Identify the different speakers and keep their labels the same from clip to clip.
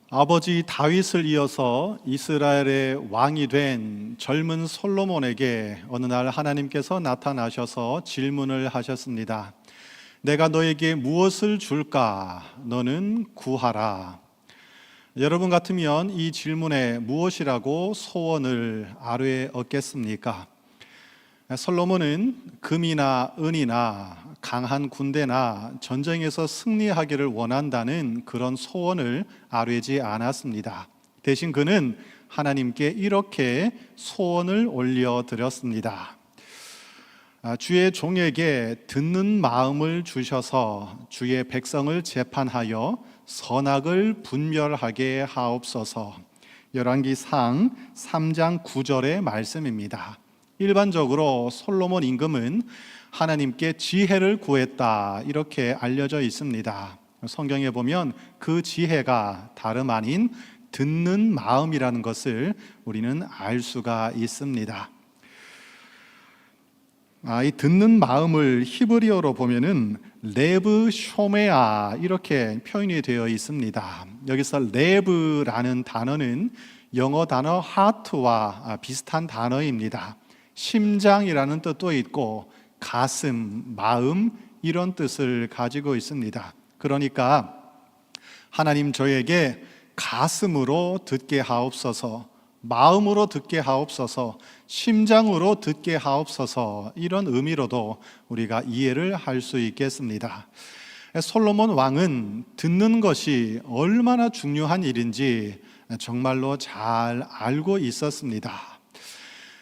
Speaker 1: 아버지 다윗을 이어서 이스라엘의 왕이 된 젊은 솔로몬에게 어느 날 하나님께서 나타나셔서 질문을 하셨습니다. 내가 너에게 무엇을 줄까? 너는 구하라. 여러분 같으면 이 질문에 무엇이라고 소원을 아뢰 얻겠습니까? 솔로몬은 금이나 은이나 강한 군대나 전쟁에서 승리하기를 원한다는 그런 소원을 아뢰지 않았습니다. 대신 그는 하나님께 이렇게 소원을 올려드렸습니다. 주의 종에게 듣는 마음을 주셔서 주의 백성을 재판하여 선악을 분별하게 하옵소서. 열왕기상 3장 9절의 말씀입니다. 일반적으로 솔로몬 임금은 하나님께 지혜를 구했다 이렇게 알려져 있습니다. 성경에 보면 그 지혜가 다름 아닌 듣는 마음이라는 것을 우리는 알 수가 있습니다. 이 듣는 마음을 히브리어로 보면은 레브 쇼메아 이렇게 표현이 되어 있습니다. 여기서 레브라는 단어는 영어 단어 하트와 비슷한 단어입니다. 심장이라는 뜻도 있고 가슴, 마음 이런 뜻을 가지고 있습니다. 그러니까 하나님 저에게 가슴으로 듣게 하옵소서, 마음으로 듣게 하옵소서, 심장으로 듣게 하옵소서 이런 의미로도 우리가 이해를 할 수 있겠습니다. 솔로몬 왕은 듣는 것이 얼마나 중요한 일인지 정말로 잘 알고 있었습니다.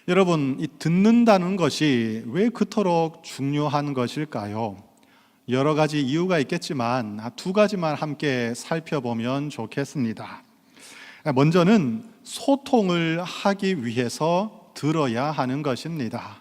Speaker 1: 여러분, 이 듣는다는 것이 왜 그토록 중요한 것일까요? 여러 가지 이유가 있겠지만 두 가지만 함께 살펴보면 좋겠습니다. 먼저는 소통을 하기 위해서 들어야 하는 것입니다.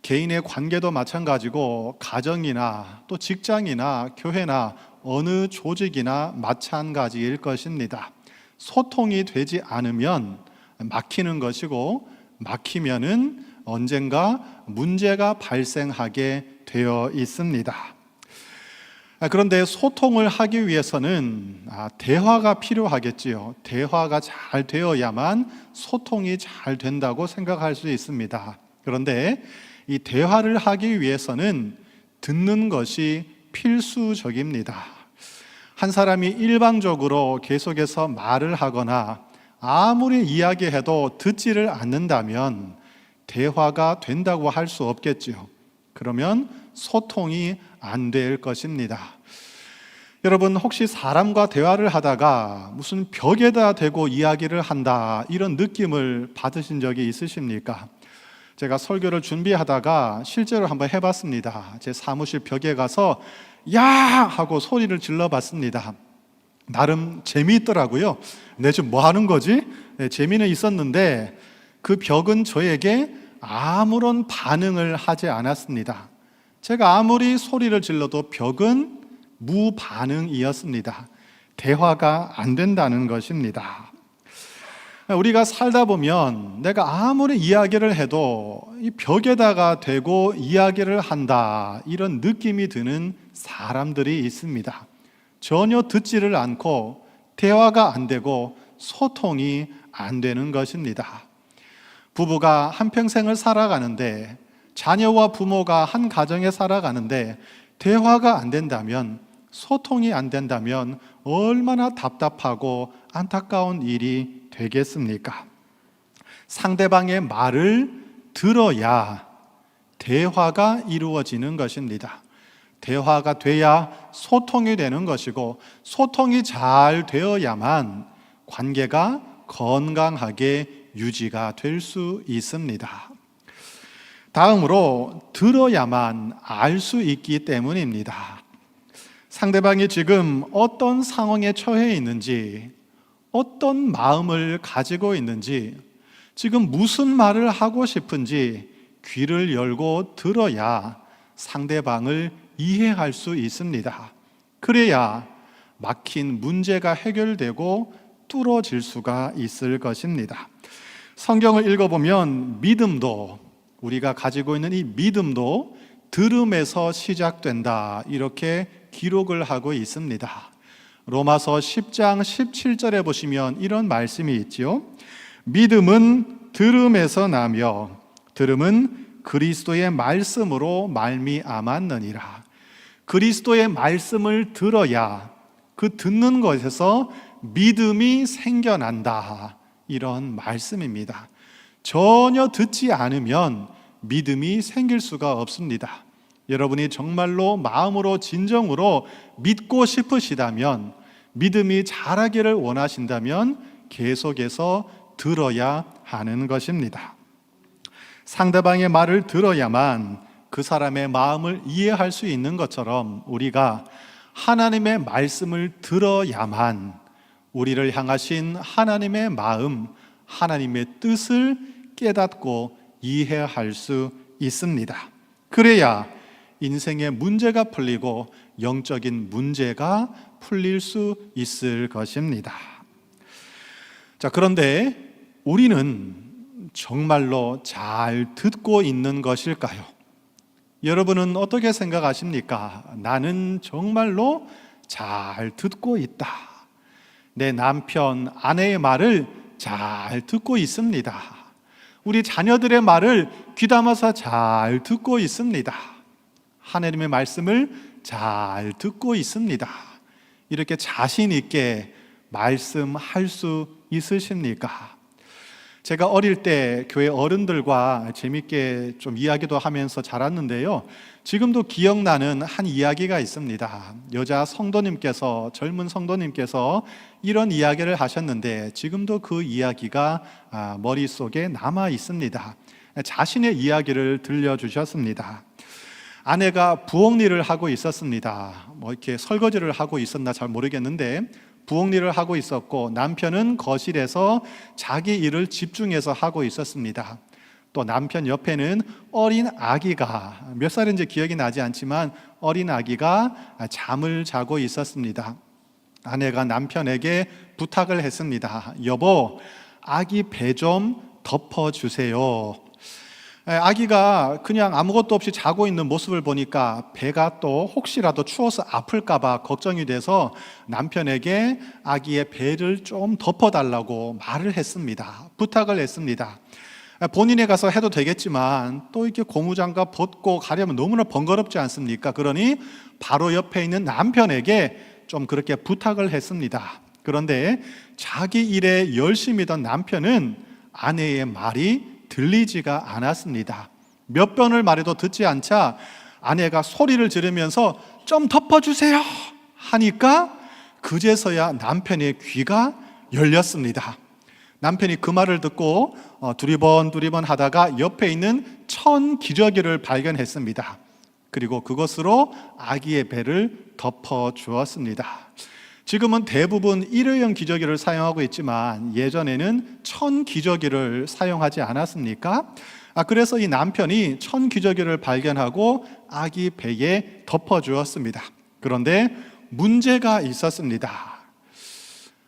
Speaker 1: 개인의 관계도 마찬가지고 가정이나 또 직장이나 교회나 어느 조직이나 마찬가지일 것입니다. 소통이 되지 않으면 막히는 것이고 막히면은 언젠가 문제가 발생하게 되어 있습니다. 그런데 소통을 하기 위해서는 대화가 필요하겠지요. 대화가 잘 되어야만 소통이 잘 된다고 생각할 수 있습니다. 그런데 이 대화를 하기 위해서는 듣는 것이 필수적입니다. 한 사람이 일방적으로 계속해서 말을 하거나 아무리 이야기해도 듣지를 않는다면 대화가 된다고 할 수 없겠죠. 그러면 소통이 안 될 것입니다. 여러분 혹시 사람과 대화를 하다가 무슨 벽에다 대고 이야기를 한다 이런 느낌을 받으신 적이 있으십니까? 제가 설교를 준비하다가 실제로 한번 해봤습니다. 제 사무실 벽에 가서 야! 하고 소리를 질러봤습니다. 나름 재미있더라고요. 내 지금 뭐 하는 거지? 재미는 있었는데 그 벽은 저에게 아무런 반응을 하지 않았습니다. 제가 아무리 소리를 질러도 벽은 무반응이었습니다. 대화가 안 된다는 것입니다. 우리가 살다 보면 내가 아무리 이야기를 해도 이 벽에다가 대고 이야기를 한다 이런 느낌이 드는 사람들이 있습니다. 전혀 듣지를 않고 대화가 안 되고 소통이 안 되는 것입니다. 부부가 한평생을 살아가는데 자녀와 부모가 한 가정에 살아가는데 대화가 안 된다면 소통이 안 된다면 얼마나 답답하고 안타까운 일이 되겠습니까? 상대방의 말을 들어야 대화가 이루어지는 것입니다. 대화가 돼야 소통이 되는 것이고 소통이 잘 되어야만 관계가 건강하게 유지가 될 수 있습니다. 다음으로 들어야만 알 수 있기 때문입니다. 상대방이 지금 어떤 상황에 처해 있는지, 어떤 마음을 가지고 있는지, 지금 무슨 말을 하고 싶은지 귀를 열고 들어야 상대방을 이해할 수 있습니다. 그래야 막힌 문제가 해결되고 뚫어질 수가 있을 것입니다. 성경을 읽어보면 믿음도, 우리가 가지고 있는 이 믿음도 들음에서 시작된다 이렇게 기록을 하고 있습니다. 로마서 10장 17절에 보시면 이런 말씀이 있지요. 믿음은 들음에서 나며 들음은 그리스도의 말씀으로 말미암았느니라. 그리스도의 말씀을 들어야 그 듣는 것에서 믿음이 생겨난다. 이런 말씀입니다. 전혀 듣지 않으면 믿음이 생길 수가 없습니다. 여러분이 정말로 마음으로 진정으로 믿고 싶으시다면, 믿음이 자라기를 원하신다면 계속해서 들어야 하는 것입니다. 상대방의 말을 들어야만 그 사람의 마음을 이해할 수 있는 것처럼 우리가 하나님의 말씀을 들어야만 우리를 향하신 하나님의 마음, 하나님의 뜻을 깨닫고 이해할 수 있습니다. 그래야 인생의 문제가 풀리고 영적인 문제가 풀릴 수 있을 것입니다. 자, 그런데 우리는 정말로 잘 듣고 있는 것일까요? 여러분은 어떻게 생각하십니까? 나는 정말로 잘 듣고 있다. 내 남편, 아내의 말을 잘 듣고 있습니다. 우리 자녀들의 말을 귀담아서 잘 듣고 있습니다. 하나님의 말씀을 잘 듣고 있습니다. 이렇게 자신 있게 말씀할 수 있으십니까? 제가 어릴 때 교회 어른들과 재밌게 좀 이야기도 하면서 자랐는데요. 지금도 기억나는 한 이야기가 있습니다. 여자 성도님께서, 젊은 성도님께서 이런 이야기를 하셨는데 지금도 그 이야기가 머릿속에 남아 있습니다. 자신의 이야기를 들려주셨습니다. 아내가 부엌 일을 하고 있었습니다. 이렇게 설거지를 하고 있었나 잘 모르겠는데 부엌 일을 하고 있었고, 남편은 거실에서 자기 일을 집중해서 하고 있었습니다. 또 남편 옆에는 어린 아기가, 몇 살인지 기억이 나지 않지만 어린 아기가 잠을 자고 있었습니다. 아내가 남편에게 부탁을 했습니다. 여보, 아기 배 좀 덮어주세요. 아기가 그냥 아무것도 없이 자고 있는 모습을 보니까 배가 또 혹시라도 추워서 아플까봐 걱정이 돼서 남편에게 아기의 배를 좀 덮어달라고 말을 했습니다. 부탁을 했습니다. 본인이 가서 해도 되겠지만 또 이렇게 고무장갑 벗고 가려면 너무나 번거롭지 않습니까? 그러니 바로 옆에 있는 남편에게 좀 그렇게 부탁을 했습니다. 그런데 자기 일에 열심이던 남편은 아내의 말이 들리지가 않았습니다. 몇 번을 말해도 듣지 않자 아내가 소리를 지르면서 좀 덮어주세요 하니까 그제서야 남편의 귀가 열렸습니다. 남편이 그 말을 듣고 두리번 하다가 옆에 있는 천 기저귀를 발견했습니다. 그리고 그것으로 아기의 배를 덮어 주었습니다. 지금은 대부분 일회용 기저귀를 사용하고 있지만 예전에는 천 기저귀를 사용하지 않았습니까? 그래서 이 남편이 천 기저귀를 발견하고 아기 배에 덮어 주었습니다. 그런데 문제가 있었습니다.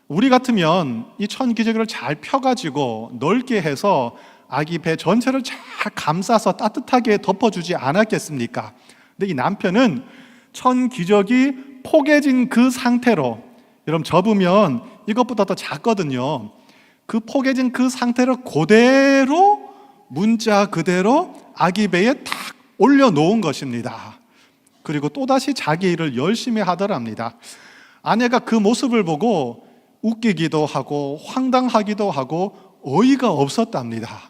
Speaker 1: 우리 같으면 이 천 기저귀를 잘 펴가지고 넓게 해서 아기 배 전체를 잘 감싸서 따뜻하게 덮어주지 않았겠습니까? 근데 이 남편은 천 기저귀 포개진 그 상태로, 여러분 접으면 이것보다 더 작거든요. 그 포개진 그 상태로 그대로 문자 그대로 아기 배에 탁 올려놓은 것입니다. 그리고 또다시 자기 일을 열심히 하더랍니다. 아내가 그 모습을 보고 웃기기도 하고 황당하기도 하고 어이가 없었답니다.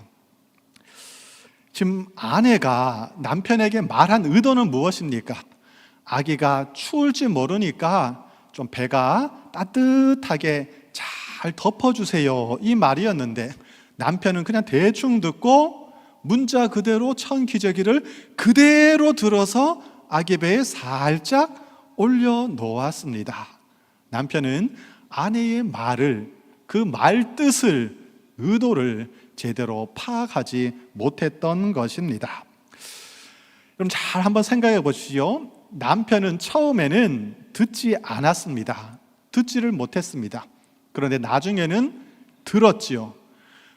Speaker 1: 지금 아내가 남편에게 말한 의도는 무엇입니까? 아기가 추울지 모르니까 좀 배가 따뜻하게 잘 덮어주세요, 이 말이었는데 남편은 그냥 대충 듣고 문자 그대로 천 기저귀를 그대로 들어서 아기 배에 살짝 올려놓았습니다. 남편은 아내의 말을, 그 말 뜻을, 의도를 제대로 파악하지 못했던 것입니다. 그럼 잘 한번 생각해 보시죠. 남편은 처음에는 듣지 않았습니다. 듣지를 못했습니다. 그런데 나중에는 들었지요.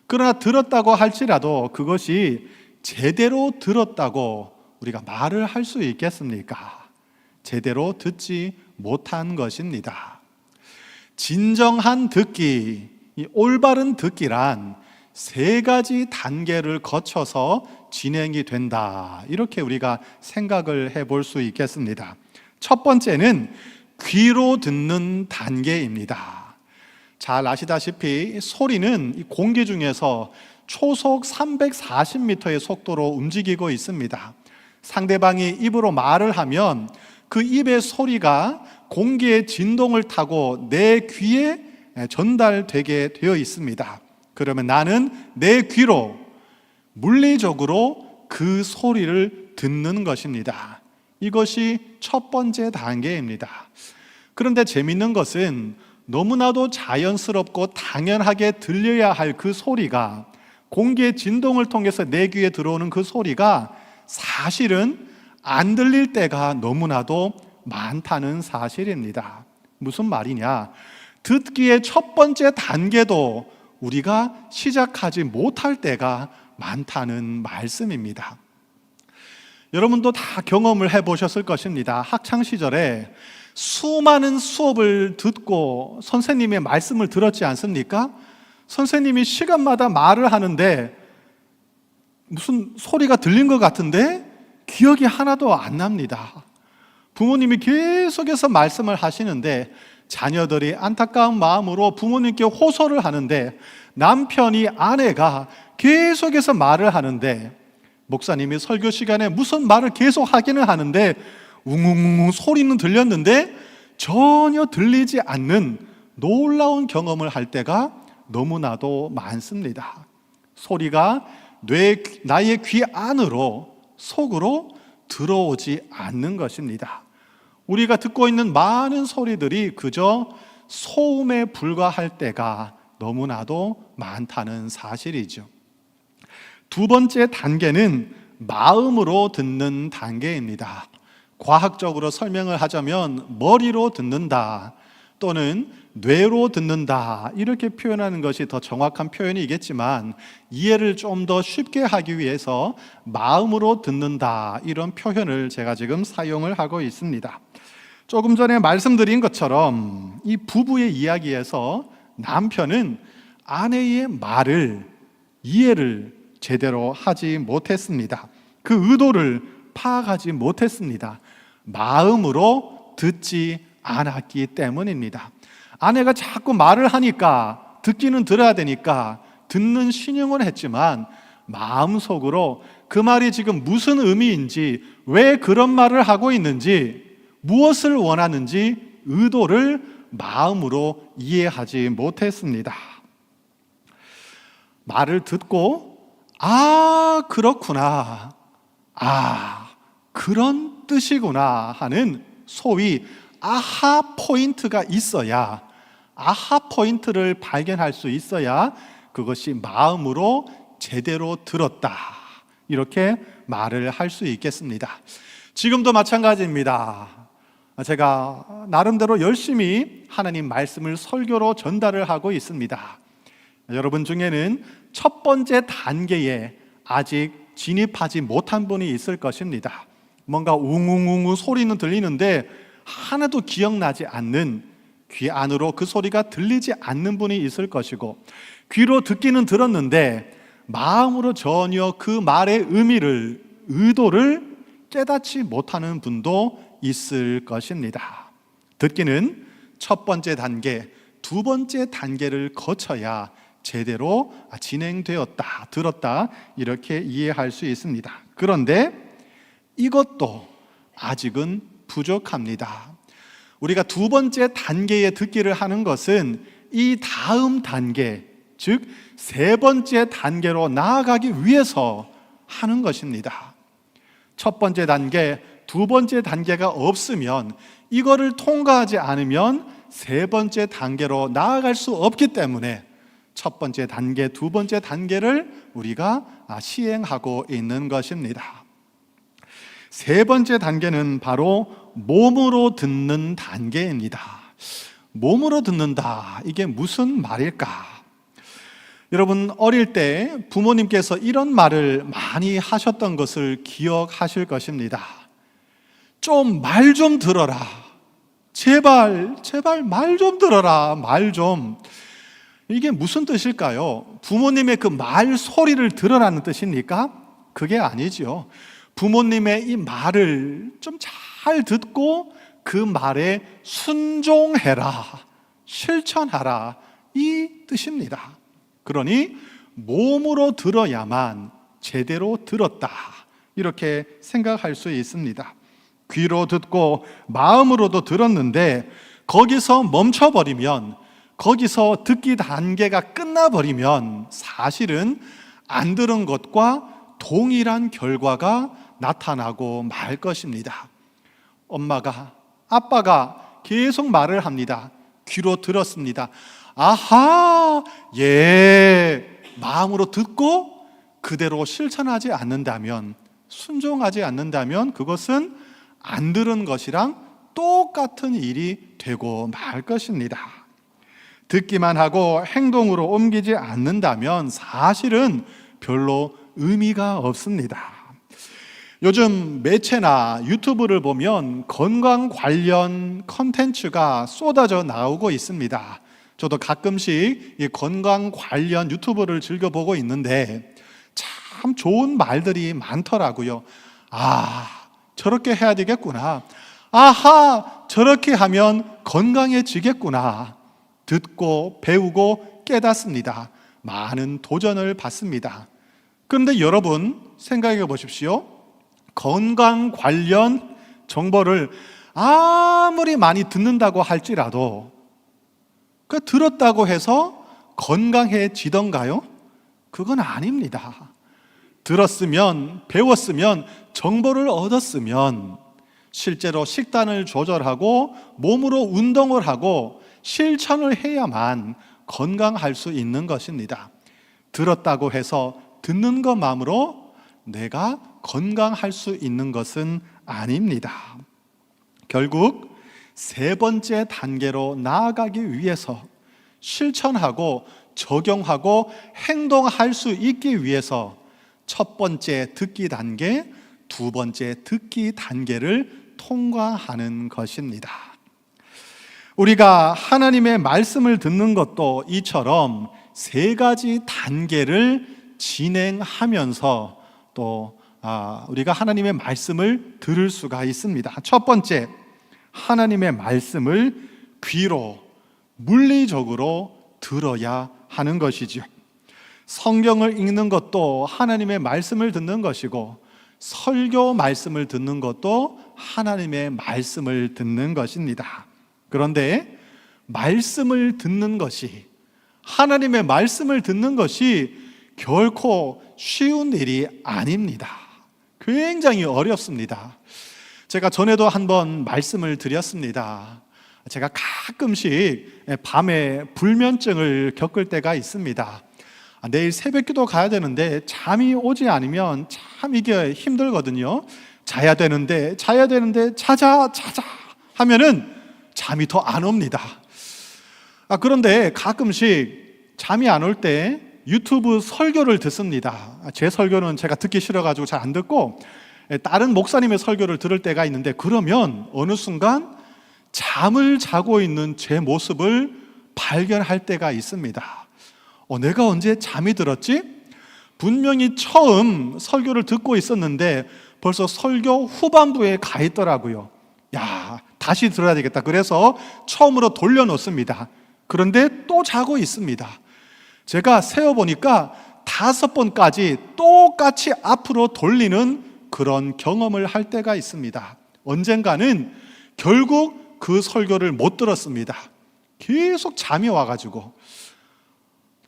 Speaker 1: 그러나 들었다고 할지라도 그것이 제대로 들었다고 우리가 말을 할 수 있겠습니까? 제대로 듣지 못한 것입니다. 진정한 듣기, 이 올바른 듣기란 세 가지 단계를 거쳐서 진행이 된다. 이렇게 우리가 생각을 해볼 수 있겠습니다. 첫 번째는 귀로 듣는 단계입니다. 잘 아시다시피 소리는 이 공기 중에서 초속 340m의 속도로 움직이고 있습니다. 상대방이 입으로 말을 하면 그 입의 소리가 공기의 진동을 타고 내 귀에 전달되게 되어 있습니다. 그러면 나는 내 귀로 물리적으로 그 소리를 듣는 것입니다. 이것이 첫 번째 단계입니다. 그런데 재밌는 것은 너무나도 자연스럽고 당연하게 들려야 할 그 소리가, 공기의 진동을 통해서 내 귀에 들어오는 그 소리가 사실은 안 들릴 때가 너무나도 많다는 사실입니다. 무슨 말이냐? 듣기의 첫 번째 단계도 우리가 시작하지 못할 때가 많다는 말씀입니다. 여러분도 다 경험을 해보셨을 것입니다. 학창시절에 수많은 수업을 듣고 선생님의 말씀을 들었지 않습니까? 선생님이 시간마다 말을 하는데 무슨 소리가 들린 것 같은데 기억이 하나도 안 납니다. 부모님이 계속해서 말씀을 하시는데 자녀들이 안타까운 마음으로 부모님께 호소를 하는데 남편이, 아내가 계속해서 말을 하는데 목사님이 설교 시간에 무슨 말을 계속 하기는 하는데 웅웅웅 소리는 들렸는데 전혀 들리지 않는 놀라운 경험을 할 때가 너무나도 많습니다. 소리가 나의 귀 안으로, 속으로 들어오지 않는 것입니다. 우리가 듣고 있는 많은 소리들이 그저 소음에 불과할 때가 너무나도 많다는 사실이죠. 두 번째 단계는 마음으로 듣는 단계입니다. 과학적으로 설명을 하자면 머리로 듣는다 또는 뇌로 듣는다 이렇게 표현하는 것이 더 정확한 표현이겠지만 이해를 좀 더 쉽게 하기 위해서 마음으로 듣는다 이런 표현을 제가 지금 사용을 하고 있습니다. 조금 전에 말씀드린 것처럼 이 부부의 이야기에서 남편은 아내의 말을 이해를 제대로 하지 못했습니다. 그 의도를 파악하지 못했습니다. 마음으로 듣지 않았기 때문입니다. 아내가 자꾸 말을 하니까 듣기는 들어야 되니까 듣는 신용을 했지만 마음속으로 그 말이 지금 무슨 의미인지, 왜 그런 말을 하고 있는지, 무엇을 원하는지 의도를 마음으로 이해하지 못했습니다. 말을 듣고 그렇구나, 그런 뜻이구나 하는 소위 아하 포인트가 있어야, 아하 포인트를 발견할 수 있어야 그것이 마음으로 제대로 들었다 이렇게 말을 할 수 있겠습니다. 지금도 마찬가지입니다. 제가 나름대로 열심히 하나님 말씀을 설교로 전달을 하고 있습니다. 여러분 중에는 첫 번째 단계에 아직 진입하지 못한 분이 있을 것입니다. 뭔가 웅웅웅 소리는 들리는데 하나도 기억나지 않는, 귀 안으로 그 소리가 들리지 않는 분이 있을 것이고, 귀로 듣기는 들었는데 마음으로 전혀 그 말의 의미를, 의도를 깨닫지 못하는 분도 있을 것입니다. 듣기는 첫 번째 단계, 두 번째 단계를 거쳐야 제대로 진행되었다, 들었다 이렇게 이해할 수 있습니다. 그런데 이것도 아직은 부족합니다. 우리가 두 번째 단계의 듣기를 하는 것은 이 다음 단계, 즉 세 번째 단계로 나아가기 위해서 하는 것입니다. 첫 번째 단계, 두 번째 단계가 없으면, 이거를 통과하지 않으면 세 번째 단계로 나아갈 수 없기 때문에 첫 번째 단계, 두 번째 단계를 우리가 시행하고 있는 것입니다. 세 번째 단계는 바로 몸으로 듣는 단계입니다. 몸으로 듣는다, 이게 무슨 말일까? 여러분, 어릴 때 부모님께서 이런 말을 많이 하셨던 것을 기억하실 것입니다. 좀 말 좀 들어라. 제발 말 좀 들어라, 말 좀. 이게 무슨 뜻일까요? 부모님의 그 말 소리를 들으라는 뜻입니까? 그게 아니죠. 부모님의 이 말을 좀 잘 듣고 그 말에 순종해라, 실천하라, 이 뜻입니다. 그러니 몸으로 들어야만 제대로 들었다, 이렇게 생각할 수 있습니다. 귀로 듣고 마음으로도 들었는데 거기서 멈춰버리면, 거기서 듣기 단계가 끝나버리면 사실은 안 들은 것과 동일한 결과가 나타나고 말 것입니다. 엄마가, 아빠가 계속 말을 합니다. 귀로 들었습니다. 아하, 예, 마음으로 듣고 그대로 실천하지 않는다면, 순종하지 않는다면 그것은 안 들은 것이랑 똑같은 일이 되고 말 것입니다. 듣기만 하고 행동으로 옮기지 않는다면 사실은 별로 의미가 없습니다. 요즘 매체나 유튜브를 보면 건강 관련 컨텐츠가 쏟아져 나오고 있습니다. 저도 가끔씩 이 건강 관련 유튜브를 즐겨보고 있는데 참 좋은 말들이 많더라고요. 아, 저렇게 해야 되겠구나. 아하, 저렇게 하면 건강해지겠구나. 듣고 배우고 깨닫습니다. 많은 도전을 받습니다. 그런데 여러분 생각해 보십시오. 건강 관련 정보를 아무리 많이 듣는다고 할지라도 그 들었다고 해서 건강해지던가요? 그건 아닙니다. 들었으면, 배웠으면, 정보를 얻었으면 실제로 식단을 조절하고 몸으로 운동을 하고 실천을 해야만 건강할 수 있는 것입니다. 들었다고 해서 듣는 것만으로 내가 건강할 수 있는 것은 아닙니다. 결국 세 번째 단계로 나아가기 위해서, 실천하고 적용하고 행동할 수 있기 위해서 첫 번째 듣기 단계, 두 번째 듣기 단계를 통과하는 것입니다. 우리가 하나님의 말씀을 듣는 것도 이처럼 세 가지 단계를 진행하면서 또 우리가 하나님의 말씀을 들을 수가 있습니다. 첫 번째, 하나님의 말씀을 귀로 물리적으로 들어야 하는 것이죠. 성경을 읽는 것도 하나님의 말씀을 듣는 것이고, 설교 말씀을 듣는 것도 하나님의 말씀을 듣는 것입니다. 그런데 말씀을 듣는 것이, 하나님의 말씀을 듣는 것이 결코 쉬운 일이 아닙니다. 굉장히 어렵습니다. 제가 전에도 한번 말씀을 드렸습니다. 제가 가끔씩 밤에 불면증을 겪을 때가 있습니다. 내일 새벽기도 가야 되는데 잠이 오지 않으면 참 이게 힘들거든요. 자야 되는데 자자 하면은 잠이 더 안 옵니다. 그런데 가끔씩 잠이 안 올 때 유튜브 설교를 듣습니다. 제 설교는 제가 듣기 싫어가지고 잘 안 듣고 다른 목사님의 설교를 들을 때가 있는데, 그러면 어느 순간 잠을 자고 있는 제 모습을 발견할 때가 있습니다. 내가 언제 잠이 들었지? 분명히 처음 설교를 듣고 있었는데 벌써 설교 후반부에 가 있더라고요. 야, 다시 들어야 되겠다. 그래서 처음으로 돌려놓습니다. 그런데 또 자고 있습니다. 제가 세어보니까 5번까지 똑같이 앞으로 돌리는 그런 경험을 할 때가 있습니다. 언젠가는 결국 그 설교를 못 들었습니다. 계속 잠이 와가지고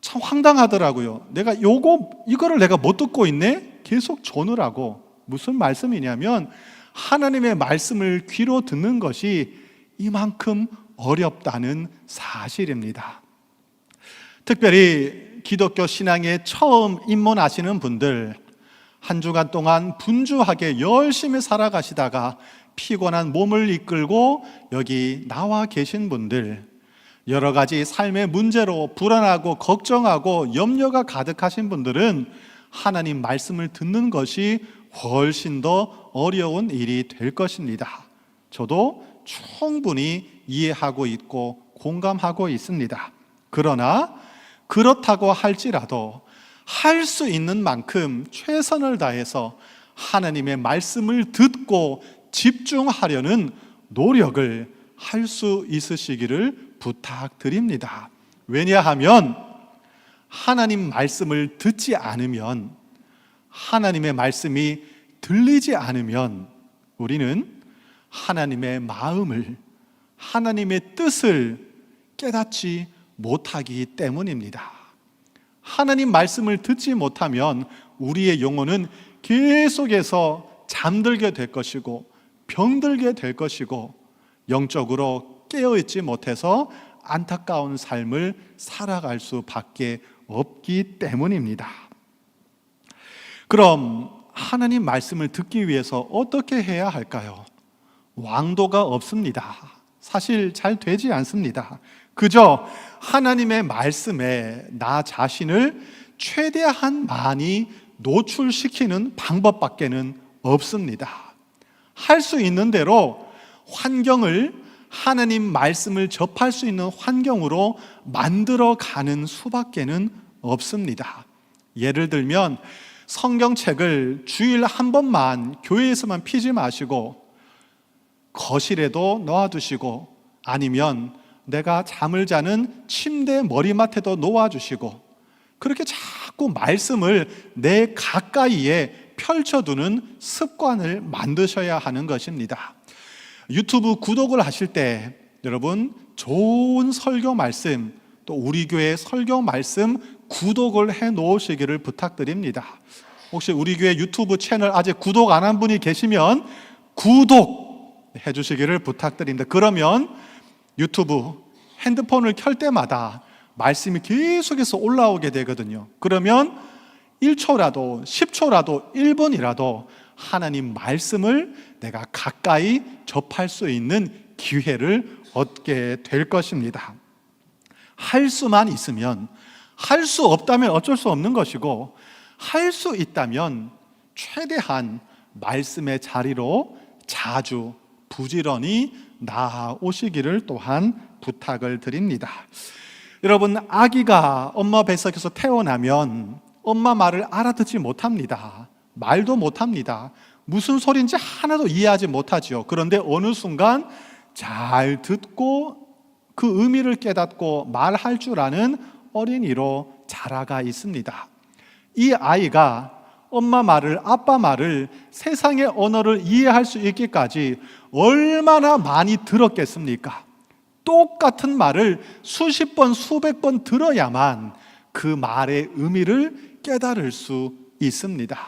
Speaker 1: 참 황당하더라고요. 내가 이거를 내가 못 듣고 있네? 계속 조느라고. 무슨 말씀이냐면 하나님의 말씀을 귀로 듣는 것이 이만큼 어렵다는 사실입니다. 특별히 기독교 신앙에 처음 입문하시는 분들, 한 주간 동안 분주하게 열심히 살아가시다가 피곤한 몸을 이끌고 여기 나와 계신 분들, 여러 가지 삶의 문제로 불안하고 걱정하고 염려가 가득하신 분들은 하나님 말씀을 듣는 것이 훨씬 더 어려운 일이 될 것입니다. 저도 충분히 이해하고 있고 공감하고 있습니다. 그러나 그렇다고 할지라도 할 수 있는 만큼 최선을 다해서 하나님의 말씀을 듣고 집중하려는 노력을 할 수 있으시기를 부탁드립니다. 왜냐하면 하나님 말씀을 듣지 않으면, 하나님의 말씀이 들리지 않으면 우리는 하나님의 마음을, 하나님의 뜻을 깨닫지 못하기 때문입니다. 하나님 말씀을 듣지 못하면 우리의 영혼은 계속해서 잠들게 될 것이고 병들게 될 것이고 영적으로 깨어있지 못해서 안타까운 삶을 살아갈 수밖에 없기 때문입니다. 그럼 하나님 말씀을 듣기 위해서 어떻게 해야 할까요? 왕도가 없습니다. 사실 잘 되지 않습니다. 그저 하나님의 말씀에 나 자신을 최대한 많이 노출시키는 방법밖에는 없습니다. 할 수 있는 대로 환경을, 하나님 말씀을 접할 수 있는 환경으로 만들어가는 수밖에는 없습니다. 예를 들면 성경책을 주일 한 번만 교회에서만 피지 마시고 거실에도 놓아두시고, 아니면 내가 잠을 자는 침대 머리맡에도 놓아주시고, 그렇게 자꾸 말씀을 내 가까이에 펼쳐두는 습관을 만드셔야 하는 것입니다. 유튜브 구독을 하실 때 여러분 좋은 설교 말씀, 또 우리 교회 설교 말씀 구독을 해 놓으시기를 부탁드립니다. 혹시 우리 교회 유튜브 채널 아직 구독 안 한 분이 계시면 구독 해 주시기를 부탁드립니다. 그러면 유튜브 핸드폰을 켤 때마다 말씀이 계속해서 올라오게 되거든요. 그러면 1초라도 10초라도 1분이라도 하나님 말씀을 내가 가까이 접할 수 있는 기회를 얻게 될 것입니다. 할 수만 있으면, 할 수 없다면 어쩔 수 없는 것이고, 할 수 있다면 최대한 말씀의 자리로 자주 부지런히 나아오시기를 또한 부탁을 드립니다. 여러분, 아기가 엄마 뱃속에서 태어나면 엄마 말을 알아듣지 못합니다. 말도 못합니다. 무슨 소리인지 하나도 이해하지 못하지요. 그런데 어느 순간 잘 듣고 그 의미를 깨닫고 말할 줄 아는 어린이로 자라가 있습니다. 이 아이가 엄마 말을, 아빠 말을, 세상의 언어를 이해할 수 있기까지 얼마나 많이 들었겠습니까? 똑같은 말을 수십 번, 수백 번 들어야만 그 말의 의미를 깨달을 수 있습니다.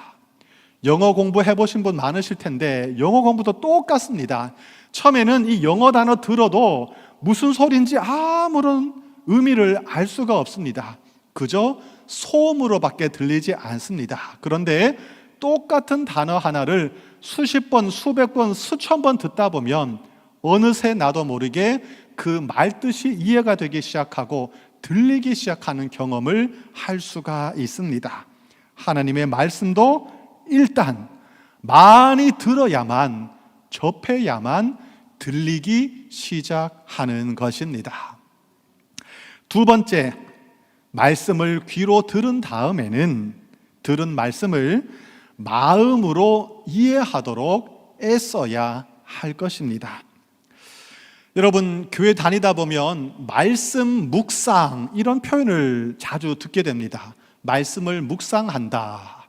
Speaker 1: 영어 공부해 보신 분 많으실 텐데 영어 공부도 똑같습니다. 처음에는 이 영어 단어 들어도 무슨 소리인지 아무런 의미를 알 수가 없습니다. 그저 소음으로밖에 들리지 않습니다. 그런데 똑같은 단어 하나를 수십 번, 수백 번, 수천 번 듣다 보면 어느새 나도 모르게 그 말뜻이 이해가 되기 시작하고 들리기 시작하는 경험을 할 수가 있습니다. 하나님의 말씀도 일단 많이 들어야만, 접해야만 들리기 시작하는 것입니다. 두 번째, 말씀을 귀로 들은 다음에는 들은 말씀을 마음으로 이해하도록 애써야 할 것입니다. 여러분, 교회 다니다 보면 말씀 묵상 이런 표현을 자주 듣게 됩니다. 말씀을 묵상한다.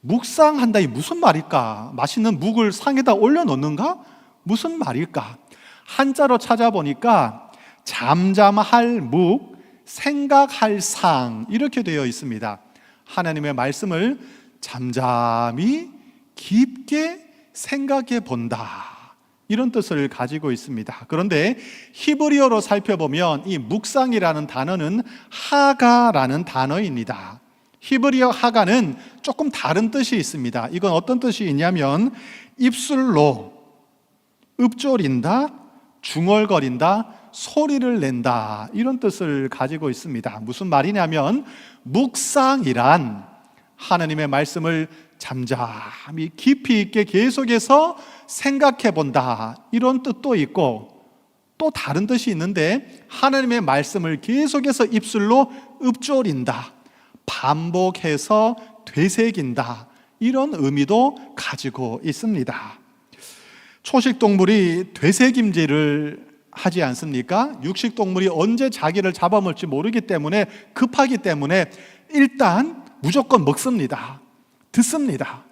Speaker 1: 묵상한다, 이 무슨 말일까? 맛있는 묵을 상에다 올려놓는가? 무슨 말일까? 한자로 찾아보니까 잠잠할 묵, 생각할 상, 이렇게 되어 있습니다. 하나님의 말씀을 잠잠히 깊게 생각해 본다, 이런 뜻을 가지고 있습니다. 그런데 히브리어로 살펴보면 이 묵상이라는 단어는 하가라는 단어입니다. 히브리어 하가는 조금 다른 뜻이 있습니다. 이건 어떤 뜻이 있냐면 입술로 읊조린다, 중얼거린다, 소리를 낸다, 이런 뜻을 가지고 있습니다. 무슨 말이냐면 묵상이란 하나님의 말씀을 잠잠히 깊이 있게 계속해서 생각해 본다, 이런 뜻도 있고, 또 다른 뜻이 있는데 하나님의 말씀을 계속해서 입술로 읊조린다, 반복해서 되새긴다, 이런 의미도 가지고 있습니다. 초식동물이 되새김질을 하지 않습니까? 육식동물이 언제 자기를 잡아먹을지 모르기 때문에, 급하기 때문에 일단 무조건 먹습니다. 듣습니다.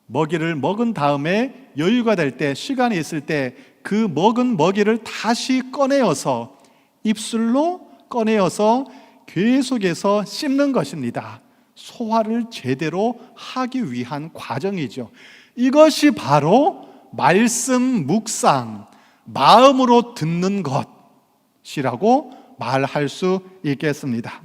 Speaker 1: 먹이를 먹은 다음에 여유가 될 때, 시간이 있을 때 그 먹은 먹이를 다시 꺼내어서 입술로 꺼내어서 계속해서 씹는 것입니다. 소화를 제대로 하기 위한 과정이죠. 이것이 바로 말씀 묵상, 마음으로 듣는 것이라고 말할 수 있겠습니다.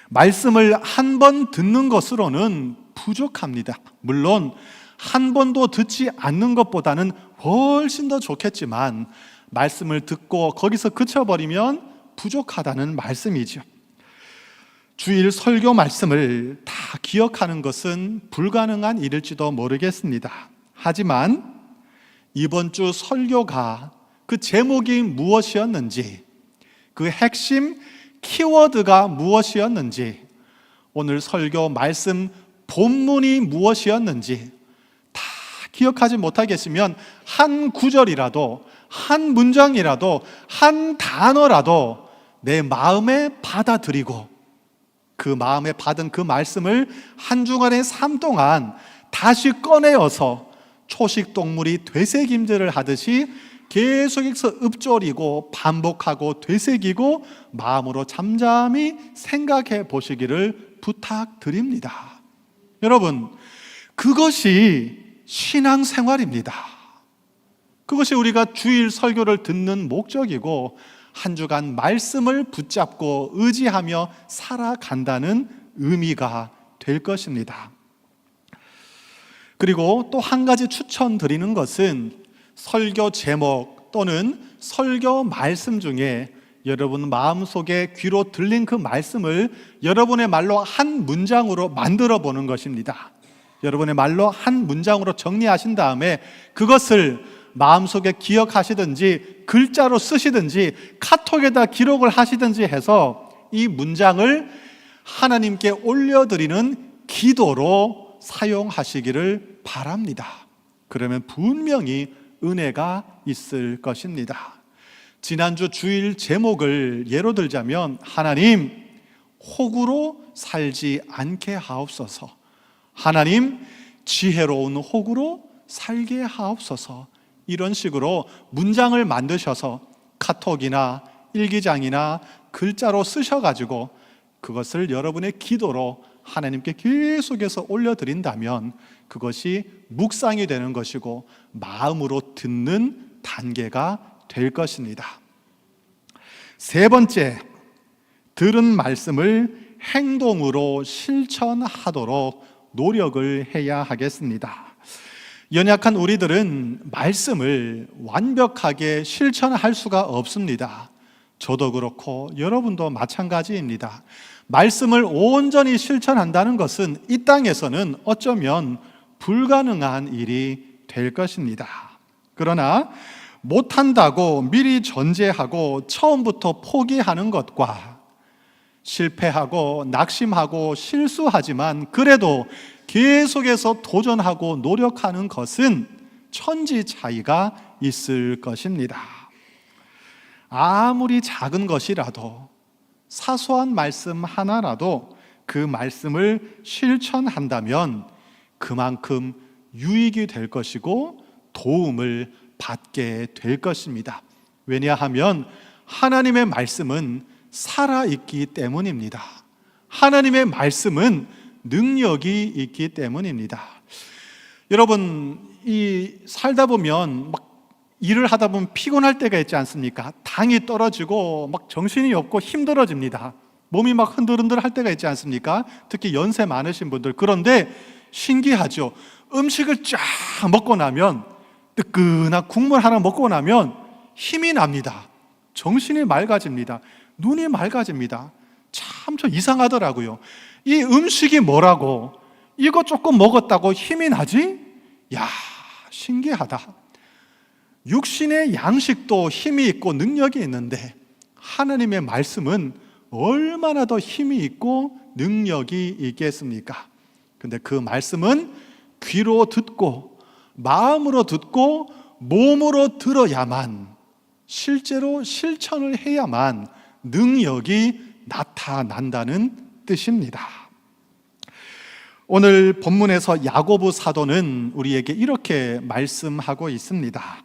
Speaker 1: 말씀을 한 번 듣는 것으로는 부족합니다. 물론 한 번도 듣지 않는 것보다는 훨씬 더 좋겠지만, 말씀을 듣고 거기서 그쳐버리면 부족하다는 말씀이죠. 주일 설교 말씀을 다 기억하는 것은 불가능한 일일지도 모르겠습니다. 하지만 이번 주 설교가 그 제목이 무엇이었는지, 그 핵심 키워드가 무엇이었는지, 오늘 설교 말씀 본문이 무엇이었는지 다 기억하지 못하겠으면 한 구절이라도, 한 문장이라도, 한 단어라도 내 마음에 받아들이고 그 마음에 받은 그 말씀을 한 주간의 삶 동안 다시 꺼내어서 초식동물이 되새김질을 하듯이 계속해서 읊조리고 반복하고 되새기고 마음으로 잠잠히 생각해 보시기를 부탁드립니다. 여러분, 그것이 신앙생활입니다. 그것이 우리가 주일 설교를 듣는 목적이고, 한 주간 말씀을 붙잡고 의지하며 살아간다는 의미가 될 것입니다. 그리고 또 한 가지 추천드리는 것은, 설교 제목 또는 설교 말씀 중에 여러분 마음속에 귀로 들린 그 말씀을 여러분의 말로 한 문장으로 만들어 보는 것입니다. 여러분의 말로 한 문장으로 정리하신 다음에 그것을 마음속에 기억하시든지 글자로 쓰시든지 카톡에다 기록을 하시든지 해서 이 문장을 하나님께 올려드리는 기도로 사용하시기를 바랍니다. 그러면 분명히 은혜가 있을 것입니다. 지난주 주일 제목을 예로 들자면, 하나님, 호구로 살지 않게 하옵소서. 하나님, 지혜로운 호구로 살게 하옵소서. 이런 식으로 문장을 만드셔서 카톡이나 일기장이나 글자로 쓰셔가지고 그것을 여러분의 기도로 하나님께 계속해서 올려드린다면 그것이 묵상이 되는 것이고 마음으로 듣는 단계가 될 것입니다. 세 번째, 들은 말씀을 행동으로 실천하도록 노력을 해야 하겠습니다. 연약한 우리들은 말씀을 완벽하게 실천할 수가 없습니다. 저도 그렇고 여러분도 마찬가지입니다. 말씀을 온전히 실천한다는 것은 이 땅에서는 어쩌면 불가능한 일이 될 것입니다. 그러나 못한다고 미리 전제하고 처음부터 포기하는 것과, 실패하고 낙심하고 실수하지만 그래도 계속해서 도전하고 노력하는 것은 천지 차이가 있을 것입니다. 아무리 작은 것이라도, 사소한 말씀 하나라도 그 말씀을 실천한다면 그만큼 유익이 될 것이고 도움을 받게 될 것입니다. 왜냐하면 하나님의 말씀은 살아있기 때문입니다. 하나님의 말씀은 능력이 있기 때문입니다. 여러분, 이 살다 보면 막 일을 하다 보면 피곤할 때가 있지 않습니까? 당이 떨어지고 막 정신이 없고 힘들어집니다. 몸이 막 흔들흔들 할 때가 있지 않습니까? 특히 연세 많으신 분들. 그런데 신기하죠. 음식을 쫙 먹고 나면, 뜨끈한 국물 하나 먹고 나면 힘이 납니다. 정신이 맑아집니다. 눈이 맑아집니다. 참 저 이상하더라고요. 이 음식이 뭐라고 이거 조금 먹었다고 힘이 나지? 야, 신기하다. 육신의 양식도 힘이 있고 능력이 있는데 하나님의 말씀은 얼마나 더 힘이 있고 능력이 있겠습니까? 근데 그 말씀은 귀로 듣고 마음으로 듣고 몸으로 들어야만, 실제로 실천을 해야만 능력이 나타난다는 뜻입니다. 오늘 본문에서 야고보 사도는 우리에게 이렇게 말씀하고 있습니다.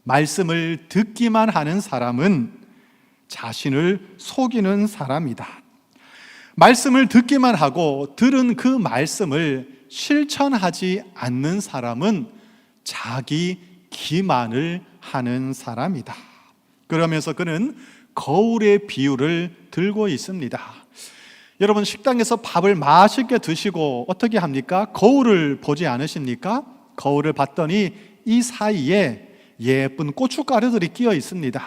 Speaker 1: 말씀을 듣기만 하는 사람은 자신을 속이는 사람이다. 말씀을 듣기만 하고 들은 그 말씀을 실천하지 않는 사람은 자기 기만을 하는 사람이다. 그러면서 그는 거울의 비유를 들고 있습니다. 여러분, 식당에서 밥을 맛있게 드시고 어떻게 합니까? 거울을 보지 않으십니까? 거울을 봤더니 이 사이에 예쁜 고춧가루들이 끼어 있습니다.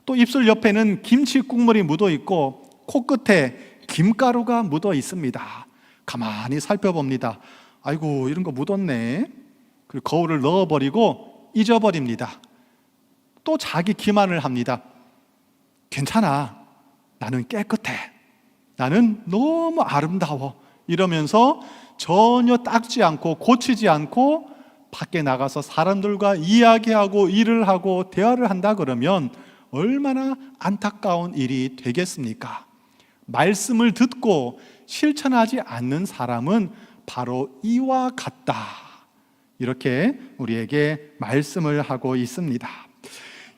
Speaker 1: 또 입술 옆에는 김치 국물이 묻어 있고 코끝에 김가루가 묻어 있습니다. 가만히 살펴봅니다. 아이고, 이런 거 묻었네. 그리고 거울을 넣어버리고 잊어버립니다. 또 자기 기만을 합니다. 괜찮아, 나는 깨끗해, 나는 너무 아름다워, 이러면서 전혀 닦지 않고 고치지 않고 밖에 나가서 사람들과 이야기하고 일을 하고 대화를 한다 그러면 얼마나 안타까운 일이 되겠습니까? 말씀을 듣고 실천하지 않는 사람은 바로 이와 같다, 이렇게 우리에게 말씀을 하고 있습니다.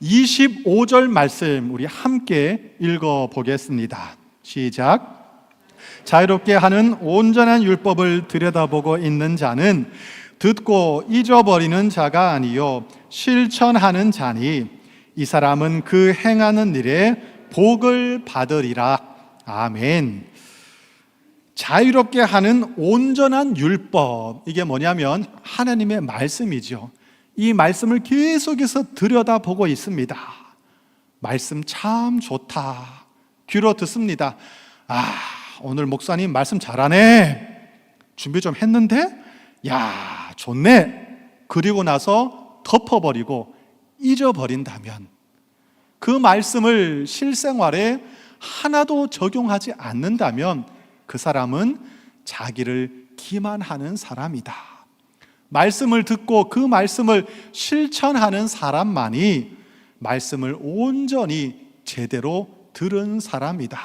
Speaker 1: 25절 말씀 우리 함께 읽어보겠습니다. 시작. 자유롭게 하는 온전한 율법을 들여다보고 있는 자는 듣고 잊어버리는 자가 아니요 실천하는 자니 이 사람은 그 행하는 일에 복을 받으리라. 아멘. 자유롭게 하는 온전한 율법, 이게 뭐냐면 하나님의 말씀이죠. 이 말씀을 계속해서 들여다보고 있습니다. 말씀 참 좋다, 귀로 듣습니다. 오늘 목사님 말씀 잘하네, 준비 좀 했는데 야, 좋네, 그리고 나서 덮어버리고 잊어버린다면, 그 말씀을 실생활에 하나도 적용하지 않는다면 그 사람은 자기를 기만하는 사람이다. 말씀을 듣고 그 말씀을 실천하는 사람만이 말씀을 온전히 제대로 들은 사람이다.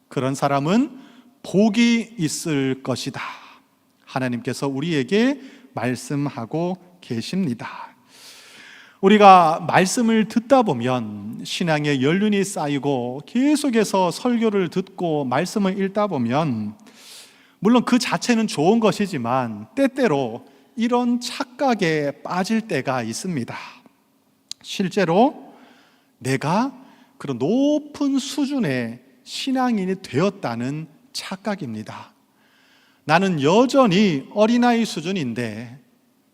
Speaker 1: 그런 사람은 복이 있을 것이다. 하나님께서 우리에게 말씀하고 계십니다. 우리가 말씀을 듣다 보면 신앙의 연륜이 쌓이고 계속해서 설교를 듣고 말씀을 읽다 보면 물론 그 자체는 좋은 것이지만 때때로 이런 착각에 빠질 때가 있습니다. 실제로 내가 그런 높은 수준의 신앙인이 되었다는 착각입니다. 나는 여전히 어린아이 수준인데,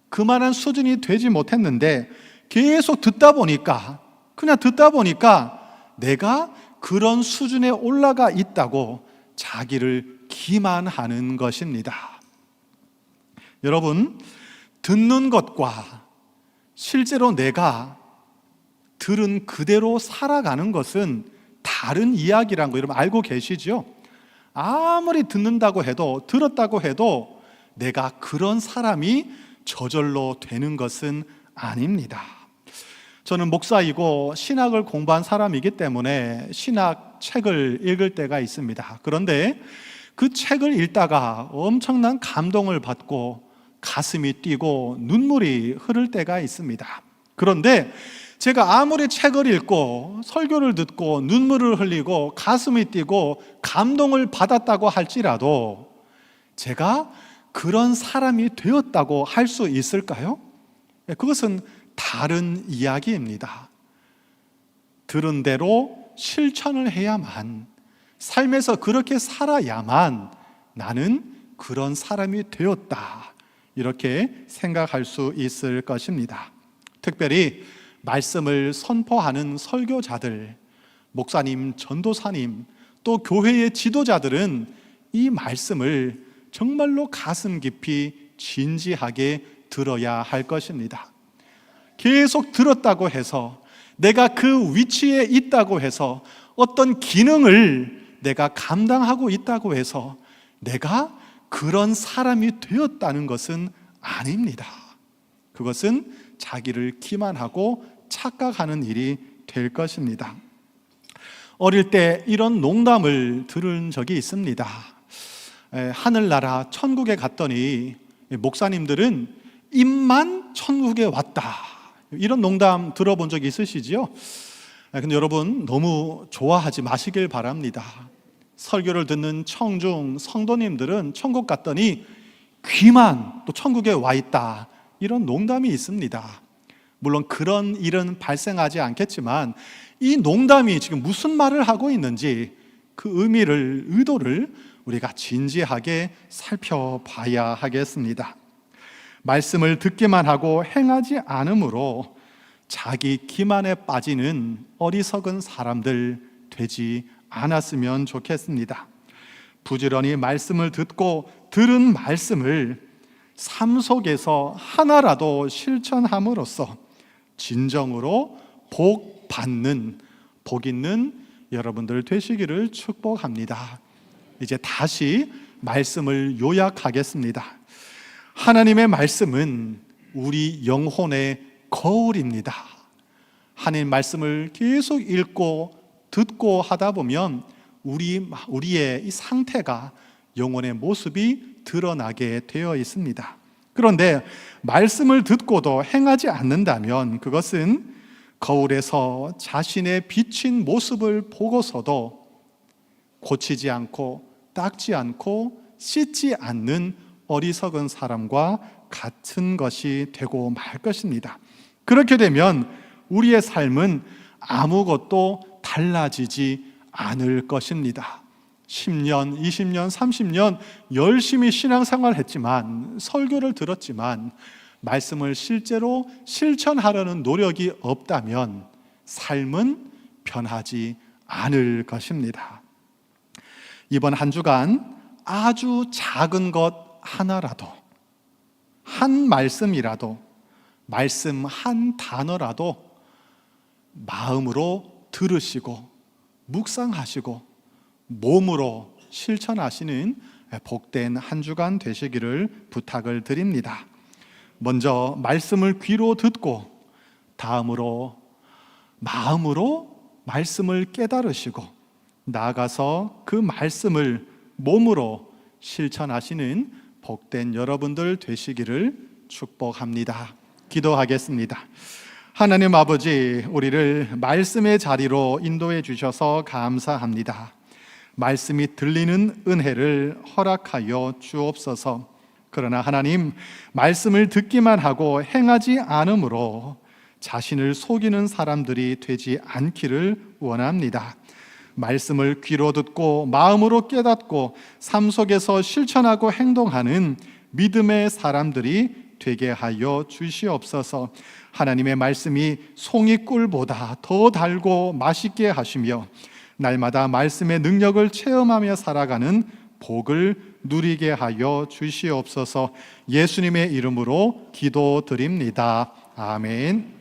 Speaker 1: 그만한 수준이 되지 못했는데 계속 그냥 듣다 보니까 내가 그런 수준에 올라가 있다고 자기를 기만하는 것입니다. 여러분, 듣는 것과 실제로 내가 들은 그대로 살아가는 것은 다른 이야기라는 거 여러분 알고 계시죠? 아무리 듣는다고 해도, 들었다고 해도 내가 그런 사람이 저절로 되는 것은 아닙니다. 저는 목사이고 신학을 공부한 사람이기 때문에 신학 책을 읽을 때가 있습니다. 그런데 그 책을 읽다가 엄청난 감동을 받고 가슴이 뛰고 눈물이 흐를 때가 있습니다. 그런데 제가 아무리 책을 읽고 설교를 듣고 눈물을 흘리고 가슴이 뛰고 감동을 받았다고 할지라도 제가 그런 사람이 되었다고 할 수 있을까요? 그것은 다른 이야기입니다. 들은 대로 실천을 해야만, 삶에서 그렇게 살아야만 나는 그런 사람이 되었다, 이렇게 생각할 수 있을 것입니다. 특별히 말씀을 선포하는 설교자들, 목사님, 전도사님, 또 교회의 지도자들은 이 말씀을 정말로 가슴 깊이 진지하게 들어야 할 것입니다. 계속 들었다고 해서, 내가 그 위치에 있다고 해서, 어떤 기능을 내가 감당하고 있다고 해서 내가 그런 사람이 되었다는 것은 아닙니다. 그것은 자기를 기만하고 착각하는 일이 될 것입니다. 어릴 때 이런 농담을 들은 적이 있습니다. 하늘나라 천국에 갔더니 목사님들은 입만 천국에 왔다, 이런 농담 들어본 적이 있으시지요? 근데 여러분, 너무 좋아하지 마시길 바랍니다. 설교를 듣는 청중 성도님들은 천국 갔더니 귀만 또 천국에 와 있다, 이런 농담이 있습니다. 물론 그런 일은 발생하지 않겠지만 이 농담이 지금 무슨 말을 하고 있는지 그 의도를 우리가 진지하게 살펴봐야 하겠습니다. 말씀을 듣기만 하고 행하지 않으므로 자기 기만에 빠지는 어리석은 사람들 되지 않았으면 좋겠습니다. 부지런히 말씀을 듣고 들은 말씀을 삶 속에서 하나라도 실천함으로써 진정으로 복 있는 여러분들 되시기를 축복합니다. 이제 다시 말씀을 요약하겠습니다. 하나님의 말씀은 우리 영혼의 거울입니다. 하나님 말씀을 계속 읽고 듣고 하다 보면 우리의 이 상태가, 영혼의 모습이 드러나게 되어 있습니다. 그런데 말씀을 듣고도 행하지 않는다면 그것은 거울에서 자신의 비친 모습을 보고서도 고치지 않고 닦지 않고 씻지 않는 어리석은 사람과 같은 것이 되고 말 것입니다. 그렇게 되면 우리의 삶은 아무것도 달라지지 않을 것입니다. 10년, 20년, 30년 열심히 신앙생활을 했지만, 설교를 들었지만 말씀을 실제로 실천하려는 노력이 없다면 삶은 변하지 않을 것입니다. 이번 한 주간 아주 작은 것 하나라도, 한 말씀이라도, 말씀 한 단어라도 마음으로 들으시고 묵상하시고 몸으로 실천하시는 복된 한 주간 되시기를 부탁을 드립니다. 먼저 말씀을 귀로 듣고 다음으로 마음으로 말씀을 깨달으시고 나아가서 그 말씀을 몸으로 실천하시는 복된 여러분들 되시기를 축복합니다. 기도하겠습니다. 하나님 아버지, 우리를 말씀의 자리로 인도해 주셔서 감사합니다. 말씀이 들리는 은혜를 허락하여 주옵소서. 그러나 하나님, 말씀을 듣기만 하고 행하지 않으므로 자신을 속이는 사람들이 되지 않기를 원합니다. 말씀을 귀로 듣고 마음으로 깨닫고 삶 속에서 실천하고 행동하는 믿음의 사람들이 되게 하여 주시옵소서. 하나님의 말씀이 송이꿀보다 더 달고 맛있게 하시며 날마다 말씀의 능력을 체험하며 살아가는 복을 누리게 하여 주시옵소서. 예수님의 이름으로 기도드립니다. 아멘.